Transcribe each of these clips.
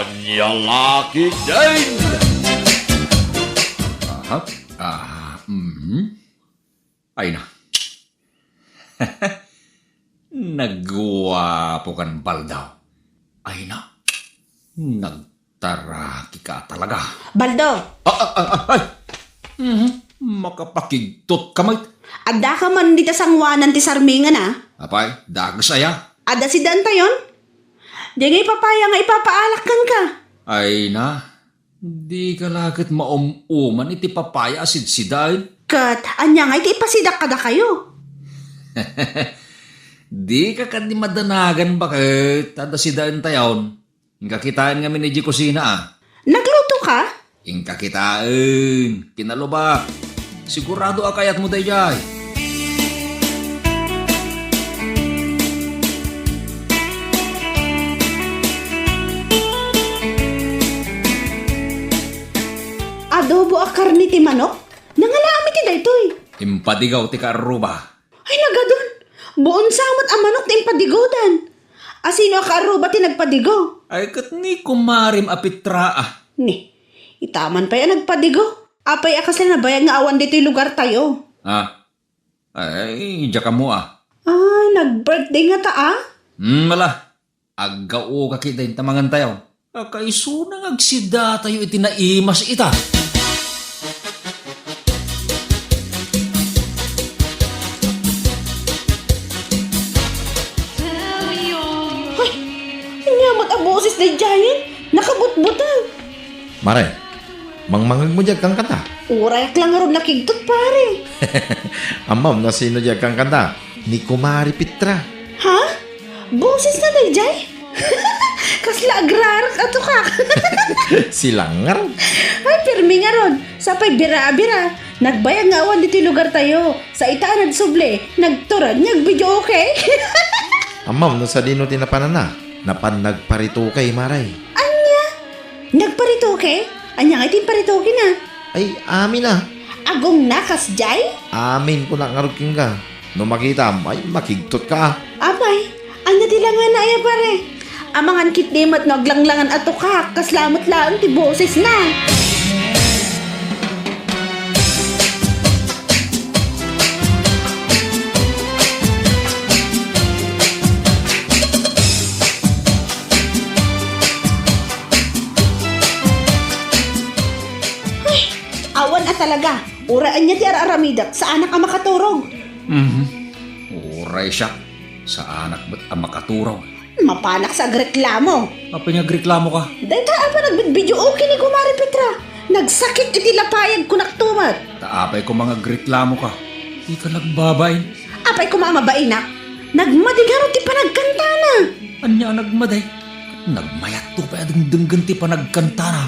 Anya laki din! Aha. Ay na. Nagwapo kan baldaw. Ay na. Nagtaraki ka talaga. Baldo, Ay! Makapakigtot kamay. ada ka man dita sangwanan ti sarmingan Apay, dagas aya. Ada si Danta yon? Di nga ipapaya nga ipapaalakkan ka. Ay na. Di ka lakit mauman iti papaya asid sidain. Kat, anya nga iti ipasidak kada kayo. Di ka di madanagan bakit tada sidain tayon. Ingka kitain nga miniji kusina Nagluto ka? Ingka kitain. Kinalo ba? Sigurado akayat mo dayjay. Adobo a karni ti manok? Nangalami ti daytoy. Impadigaw ti karuba. Ay nagadon. Buon samot ang manok ti impadigodan. Asino a karuba ti nagpadigo? Ay kat ni kumarim apitra Ni, itaman pa yan nagpadigo. Apay akas na nabayag nga awan dito'y lugar tayo. Ay, diya ka mo Ay, nag-birthday nga ta Mala. Agao ka kita yung tamangan tayo. Kaiso nang agsida tayo itinaimas ita. Ay, inyamat ang boses na giant. Nakabutbutan. Mare, mangmangag mo dyan kang kanta. Urayak lang nga ron nakigtot pare. Amam, na sino dyan kang kanta? Ni Kumari Pitra. Ha? Boses na dayjay? Kasla agrarak ato ka. Silangar. Ay, pirmi nga ron. Sapay bira-bira. Nagbayag nga awan dito'y lugar tayo. Sa itaan nagsuble. Nagturad, nagbidyo okay. Amam, no sa dino tinapanan na. Napan nagparito kay Maray. Anya? Nagparitoke? Anya nga itin paritoke na. Ay, amin na. Agong nakas jay? Amin ko na ngaruking ka. No makita, ay makigtot ka. Abay, anya tila nga na ay pare. Amangan kitdimat naglanglangan ato ka. Kaslamot lang ti boses na. Awan talaga. Uraan niya ti araramidak sa anak ang makaturog. Uray siya. Sa anak ba't ang makaturaw? Mapanak sa agreklamo. Apa niya reklamo ka? Dahil taan pa nagbidbidyo okay ni Kumari Petra. Nagsakit iti lapayag kunaktumat. Taapay ko mga reklamo ka. Di ka nagbabain. Apay ko mamabain na. Nagmadigaro ti panagkanta na. Anya nagmaday. Nagmayat to pa denggan ti panagkanta na.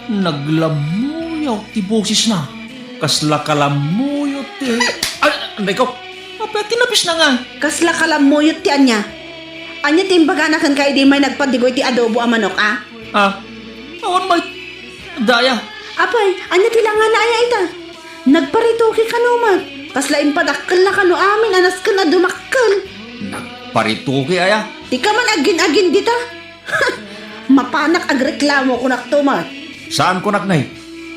Naglamuyaw ti boses na. Kasla kalamuyo ti... Ay, anday ko. Apa tinapis na nga. Kasla kalamuyot ti anya. Anya timbaga na kan kay di may nagpadigoy ti adobo a manok Awan may... Daya. Apay, anya tila nga na aya ita. Nagparitoki ka numat. Kasla impadakkel na kano amin anas ka na dumakkel. Nagparituki aya. Di ka man agin-agin dita. Mapanak agreklamo kunaktumat. Saan ko naknay?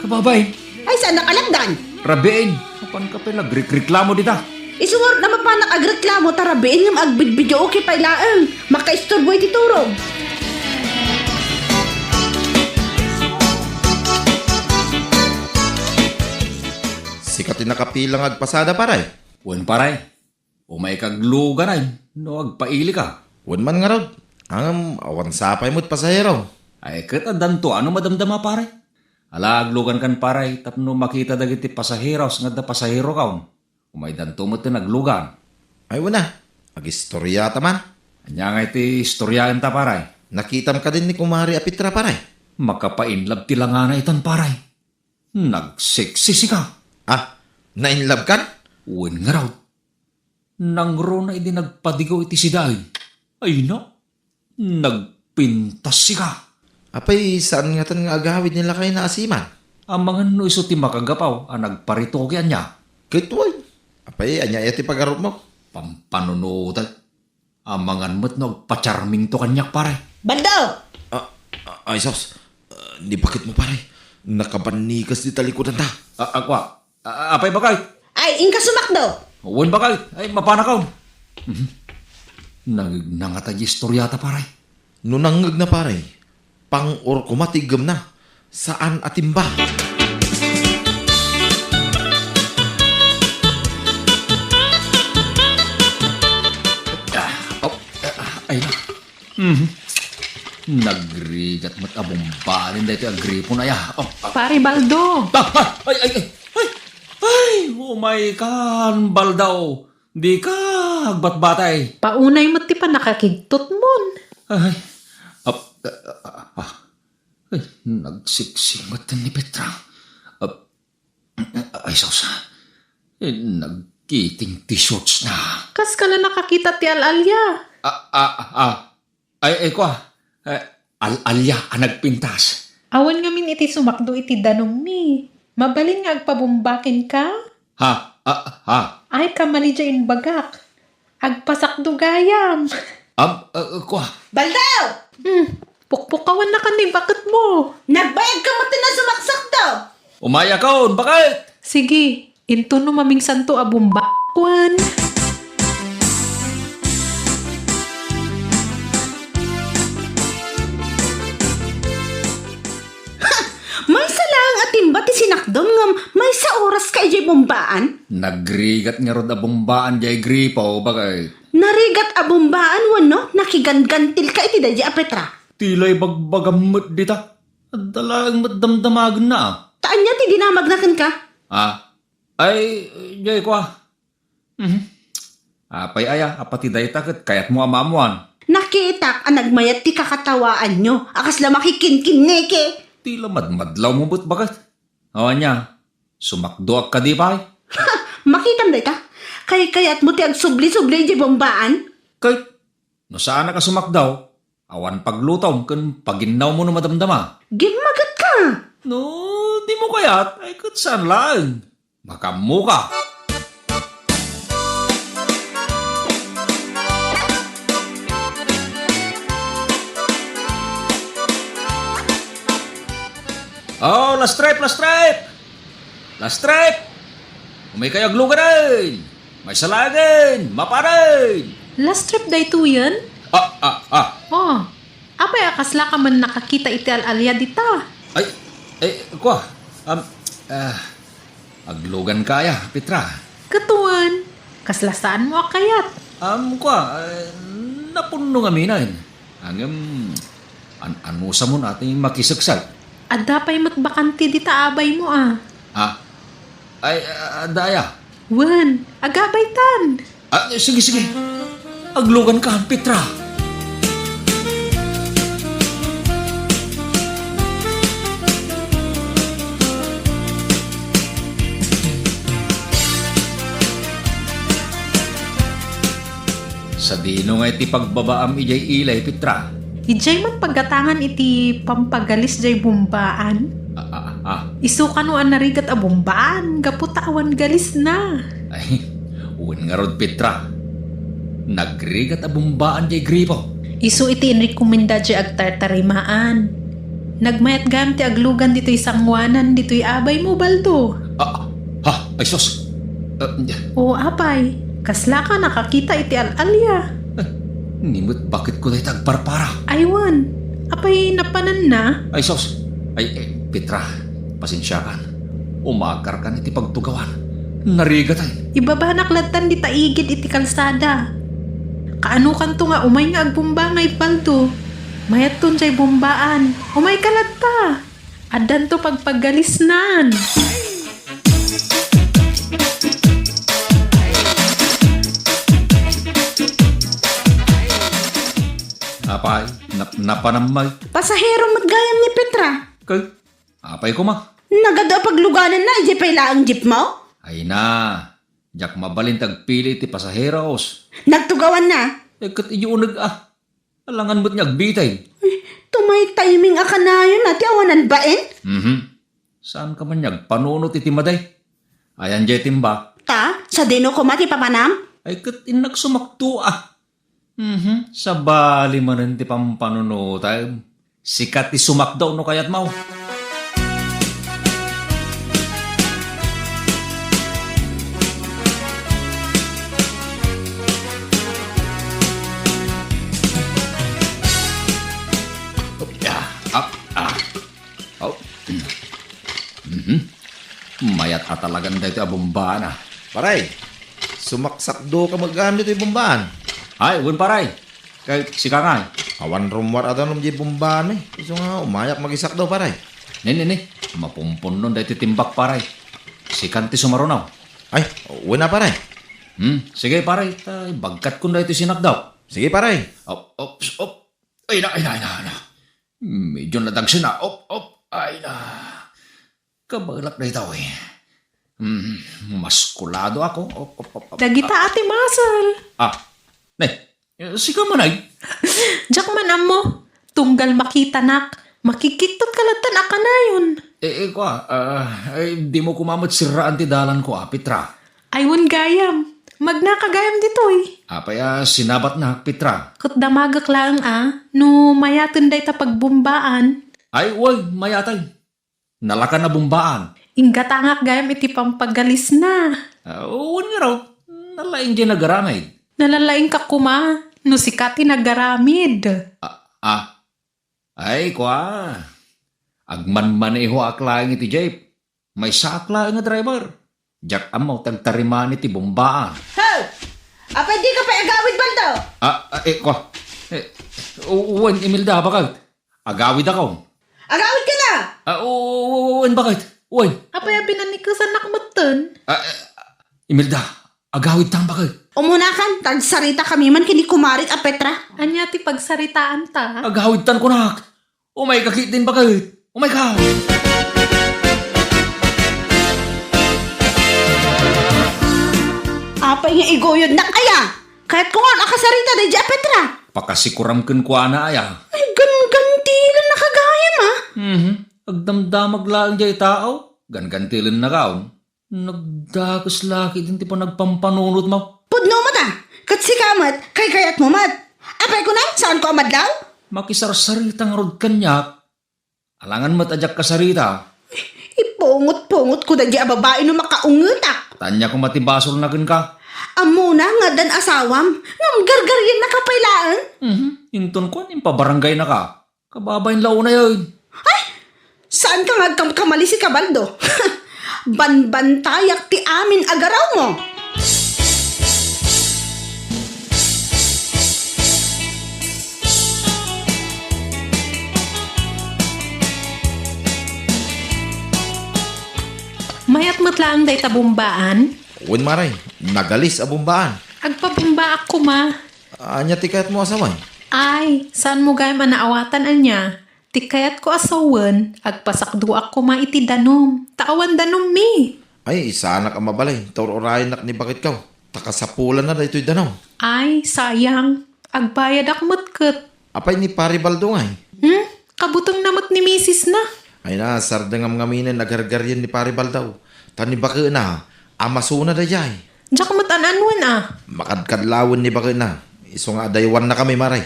Kababay. Ay saan nakalagdan? Rabiin. Kapan ka pa nagreklamo dita? Isungor na mapanak agreklamo tarabiin ng agbidbidyo okay pa ilaang. Makaistorbo iti turog. Sikatin nakapilang agpasada paray. Wan paray. Umay kaglugan ay. No agpaili ka. Wan man nga raw. Ang awan sapay mo't pasahero. Ay katadan to. Ano madamdama paray? Ala aglugan kan paray. Tapno makita dagiti pasaheros nga da pasahero kaon. Umay danto mo ti naglugan. Ay wana. Agistorya taman. Anya nga iti istoryahan ta paray. Nakitam ka din ni Kumari Apitra paray. Makapainlab ti langana itan paray. Nagsiksisi ka. Nainlove kan? Uwin nga raw. Nangro na idi nagpadigaw iti sidain. Ay na. Nagpintas si ka. Apay, saan nga tan nga agawid nila kayo na asiman? Ang mga no iso ti makagapaw ang nagparitokian niya. Kitway. Apay, anya iti pagarot mo. Pampanunutan. Ang mga mo't nagpacharming to kanyak pare. Bando! Ay, sos. Di bakit mo pare? Nakabanikas di talikudan ta. Ako, apay ba kahit? Ay, ingka sumakdo. Uwan ba kahit? Ay, mapana ka. Nangatay istoryata pare. Nunangag na pare. Pang-or kumatigam na. Saan atimba? Ay na. Nagrigat mo't abumbalin dahil ito ang gripo na ya. Pare Baldo, Ay, oh my God, baldaw. Di ka, agbat-batay. paunay mo ti pa nakakigtot mon. Ay, ay, nagsiksingat ni Petra. Ay, sausa. Nagkiting t-shirts na. Kas ka na nakakita ti alalya. Ay, kwa. Alya, ang nagpintas. Awan nga min iti sumakdo iti danong mi. Mabalin nga agpabumbakin ka. Ha? Ay kamali dyan bagak. Agpasakdo gayam. Kwa. Baldaw! Pukpukawan na ka ni bakit mo. Nagbayag ka mo na sumaksakdo. Umaya ka, bakit? Sige, into no maming santo abumbakwan. May salang atimba ti sinakdom ngam may sa oras ka ijay bombaan. Nagrigat nga rod abumbaan jay gripo, bakit? Narigat a bombaan wano nakigangantil ka iti dahi a Petra. Tilay bagbagamot dita. Dalang matdamdamagan na. Taan niya ti dinamagnakan ka. Ay, jay kwa. Apay aya, apati day takot, kayat mo amamuan. Nakitak ang nagmayat ti kakatawaan nyo. Akas la makikinkin neke. Tila madmadlaw mo ba't bakit? Awan niya, sumakdoak ka di ba? Makitam day ta. Kayat mo ti ag subli-subli ijay bombaan. Kahit, no saan ka sumakdaw, awan paglutaw, kan paginaw mo no madamdama. Gimagat ka. No, di mo kayat, ay kat saan lang. Makamu ka. Oh, last stripe! Last stripe! May kayaglugan rin! May salagin! Maparin! Last trip day to yan? Oh, apay akasla ka man nakakita iti alalya dita. Ay, kwa, aglugan kaya, Petra. Katuan, kaslasaan mo akayat. Kwa, napuno nga minahin. Ano sa mo natin makisagsag? Adda pa'y matbakanti dita abay mo Ay, daya. Wan, agabay tan. Sige. Aglugan ka, Petra. Sa dino nga iti pagbabaam ijay ilay, Petra. Ijay man paggatangan iti pampagalis jay bumbaan. Isukan no narigat a bumbaan, gaputawan galis na. Ay, uwan nga rod, Petra. Nagrigat a bumbaan jay gripo. Isu iti inrekomenda jay agtartarimaan. Nagmayat gam ti aglugan dito'y sangwanan, dito'y abay mo, Baldo. Ay sos. O apay, kasla ka nakakita iti alalya. Nimut bakit ko tayo tagparpara? Aywan, apay napanan na. Ay sos. Ay, Petra, pasensya kan. Umagar ka iti pagtugawan. Narigat ay. Ibabanak latan di taigid iti kalsada. Kaano kanto nga umay nga agbumbangay, Baldo. Mayat ton jay bumbaan. Umay kalata. Adan to pagpagalisnan. Apay, napanamay. Pasahero matgayam ni Petra. Kay, apay ko ma. Nagada pagluganan na ijay pala ang jeep mo. Ay na, jak mabalin tagpili ti pasaheros. Nagtugawan na. Kat iyunag alangan mo't niya agbitay. Tumay timing aka na yun ati awanan baen. Saan ka man niya panunot iti maday? Ayan jay timba. Ta, sa dino ko mati papanam. Ay kat inagsumakto Sa bali man ti pampanunotay. Sikat ti sumakdaw no kayat mau. Mayat atalagan dito abumbaan ah. Paray, sumaksakdo ka maggamit yung bumbaan. Ay, wen paray. Kay si Kangay. Awan rumwar at anong di bumbaan eh. Iso nga, umayak magisakdo paray. Ni. Mapumpun nun dito timbak paray. Si Kanti sumarunaw. Ay, uwi na paray. Sige paray. Bagkat kun dito sinakdaw. Sige paray. Op. Ay na. Medyo nadagsin na. Op. Ay na. Kabalak na ito eh. Maskulado ako. Op. Dagita ati masal. Si Kamanay. Jak man amo. Tunggal makita nak. Makikitot kalatan aka na yun. Di mo kumamot siraan ti dalan ko, Pitra. Aywan gayam. Magnakagayam dito eh. Apaya sinabat na, Pitra. Kat damagak lang no mayatan day ta pagbumbaan. Ay, mayatay. Nalaka na bumbaan. Inggatangak gayam iti pampagalis na. Uwan nga raw. Nalaing din nagaramay. Nalalaing ka kuma. No sikati nagaramid. Ay, agman-maneho aklaing iti Jeep. May sakla nga driver. Jak amaw tagtariman iti bumbaan. Hey! Apay di ka pa agawid, Baldo? Uwan, Imelda, bakit? Agawid ako. Agawid ka na! Uwan, bakit? Uwan. Apay binanikusan nakmatan. Imelda, agawid tang bakit? Umunakan, tagsarita kami man kini kumarit a Petra. Anya ti pagsaritaan ta. Agawid tan ko nak. Umay kakit din bakit? Umay ka. Apay nga igoyod nak aya. Kahit kung ano akasarita na dya Petra. Pakasikuramken ko ana aya. Ay, gantilan nakagayam Agdamdamag lang jay tao. Gantilan na kaon. Nagdagos laki din ti pa nagpampanunod mo. Pudno mo ta. Kat si kamat, kay kayat mo mat. Apay ko na, saan ko amadlaw? Makisarsaritang rod kanyak. Alangan matadyak kasarita. Ipungot-pungot ko na dya babae no makaungutak. Tanya ko matibasol na ka. Amo na nga dan asawam. Ngam gargaryan na kapailaan. Inton ko, pabarangay na ka. Kababayin lao na yun. Saan ka nga kamali si Kabaldo? Banbantayak ti amin agaraw mo. Mayat matlaang day ta bumbaan. Uwin maray, nagalis a bumbaan. Agpabumba ako ma. Anya tikat mo asaway. Ay, saan mo gayam anaawatan anya? Tikayat ko asawan, agpasakdo ako ma iti danom. Taawan danom mi. Ay, sana ka mabalay. Taurorayan nak ni bakit kaw. Takasapulan na dito'y danaw. Ay, sayang. Agbayad ako matkat. Apay ni Pari Baldo ngay. Kabutong namat ni misis na. Ay na, sardangam ngaminan nagargaryan ni Pari Baldaw. Tani baka na, amasuna da jay. Diyak matanan Makadkadlawan ni baka na. Iso nga daywan na kami maray.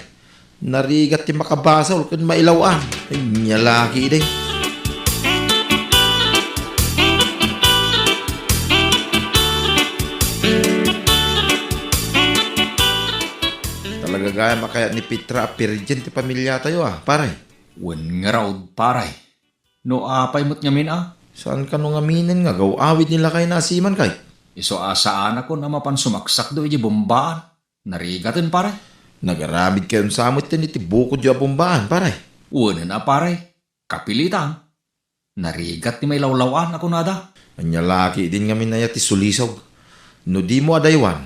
Narigat ti makabasol kun mailawan. Ay, nyalaki day. Talaga gaya makaya ni Petra Pirgin ti pamilya tayo paray. Wen nga raw, paray. No apay mo't ngamin Saan ka nung aminin nga, awit nila kay nasiman kay? Iso asaan ako na mapan sumaksak do iji bombaan. Narigatin paray. Nagaramid kayo sa amot din iti bukod yung bumbaan, paray. Una na paray. Kapilitan. Narigat ni may lawlawan ako nada. Anyalaki din kami na yati sulisog. No di mo adaywan,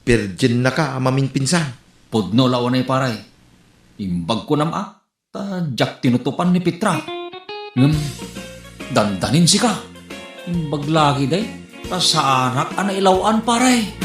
virgin na ka amamin pinsan. Pudno lawan ay paray. Imbag ko nama. Tadyak tinutupan ni Petra. Dandanin si ka. Imbag lagi day. Ta sa anak ana ilawan paray.